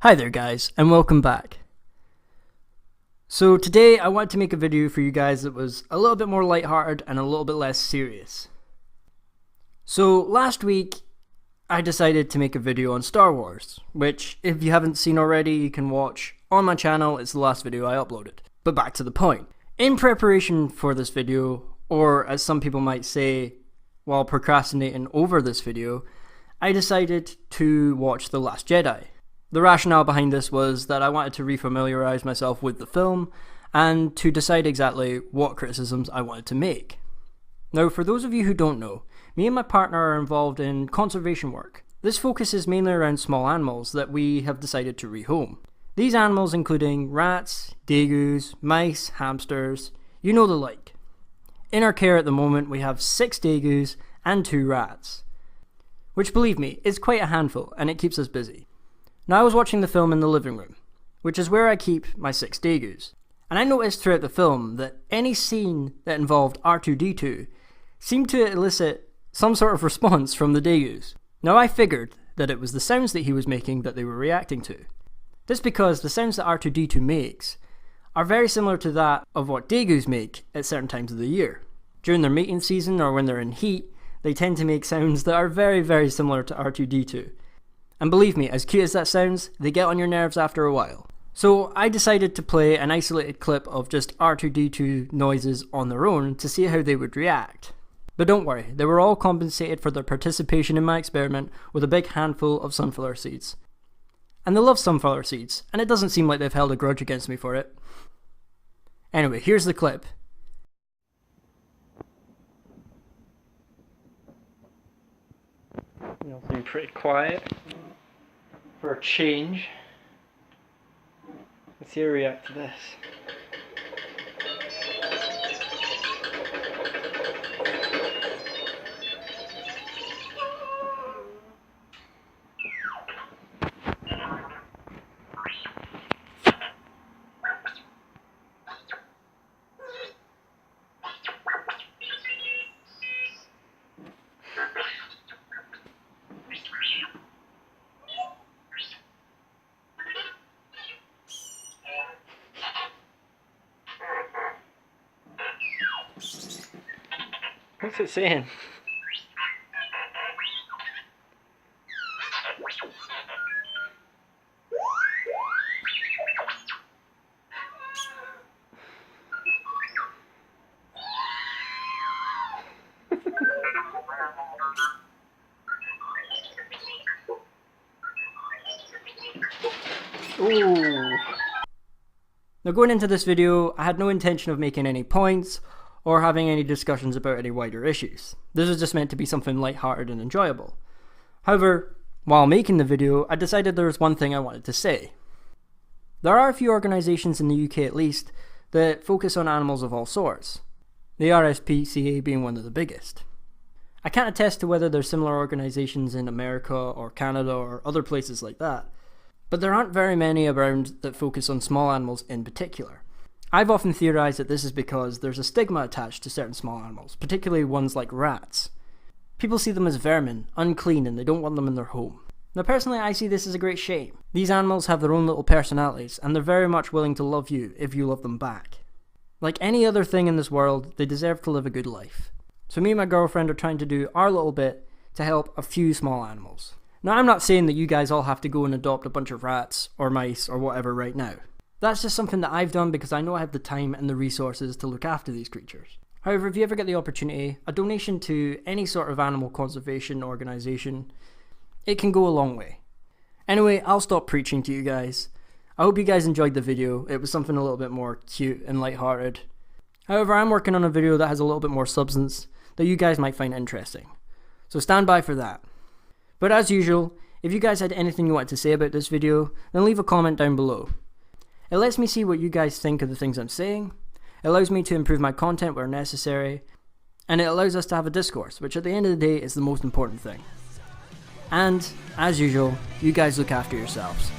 Hi there guys, and welcome back. So today I wanted to make a video for you guys that was a little bit more lighthearted and a little bit less serious. So last week I decided to make a video on Star Wars, which if you haven't seen already you can watch on my channel. It's the last video I uploaded. But back to the point. In preparation for this video, or as some people might say, while procrastinating over this video, I decided to watch The Last Jedi. The rationale behind this was that I wanted to refamiliarize myself with the film and to decide exactly what criticisms I wanted to make. Now, for those of you who don't know, me and my partner are involved in conservation work. This focuses mainly around small animals that we have decided to rehome. These animals including rats, degus, mice, hamsters, you know the like. In our care at the moment we have 6 degus and 2 rats, which believe me is quite a handful and it keeps us busy. Now I was watching the film in the living room, which is where I keep my 6 degus, and I noticed throughout the film that any scene that involved R2-Degu seemed to elicit some sort of response from the degus. Now I figured that it was the sounds that he was making that they were reacting to. This because the sounds that R2-Degu makes are very similar to that of what degus make at certain times of the year. During their mating season or when they're in heat, they tend to make sounds that are very similar to R2-Degu. And believe me, as cute as that sounds, they get on your nerves after a while. So I decided to play an isolated clip of just R2-Degu noises on their own to see how they would react. But don't worry, they were all compensated for their participation in my experiment with a big handful of sunflower seeds. And they love sunflower seeds, and it doesn't seem like they've held a grudge against me for it. Anyway, here's the clip. They'll seem pretty quiet for a change. Let's see how they react to this. What's it saying? Ooh. Now going into this video, I had no intention of making any points or having any discussions about any wider issues. This was just meant to be something lighthearted and enjoyable. However, while making the video, I decided there was one thing I wanted to say. There are a few organisations in the UK at least that focus on animals of all sorts, the RSPCA being one of the biggest. I can't attest to whether there's similar organisations in America or Canada or other places like that, but there aren't very many around that focus on small animals in particular. I've often theorised that this is because there's a stigma attached to certain small animals, particularly ones like rats. People see them as vermin, unclean, and they don't want them in their home. Now personally I see this as a great shame. These animals have their own little personalities and they're very much willing to love you if you love them back. Like any other thing in this world, they deserve to live a good life. So me and my girlfriend are trying to do our little bit to help a few small animals. Now I'm not saying that you guys all have to go and adopt a bunch of rats or mice or whatever right now. That's just something that I've done because I know I have the time and the resources to look after these creatures. However, if you ever get the opportunity, a donation to any sort of animal conservation organisation, it can go a long way. Anyway, I'll stop preaching to you guys. I hope you guys enjoyed the video. It was something a little bit more cute and lighthearted. However, I'm working on a video that has a little bit more substance that you guys might find interesting. So stand by for that. But as usual, if you guys had anything you wanted to say about this video, then leave a comment down below. It lets me see what you guys think of the things I'm saying, it allows me to improve my content where necessary, and it allows us to have a discourse, which at the end of the day is the most important thing. And, as usual, you guys look after yourselves.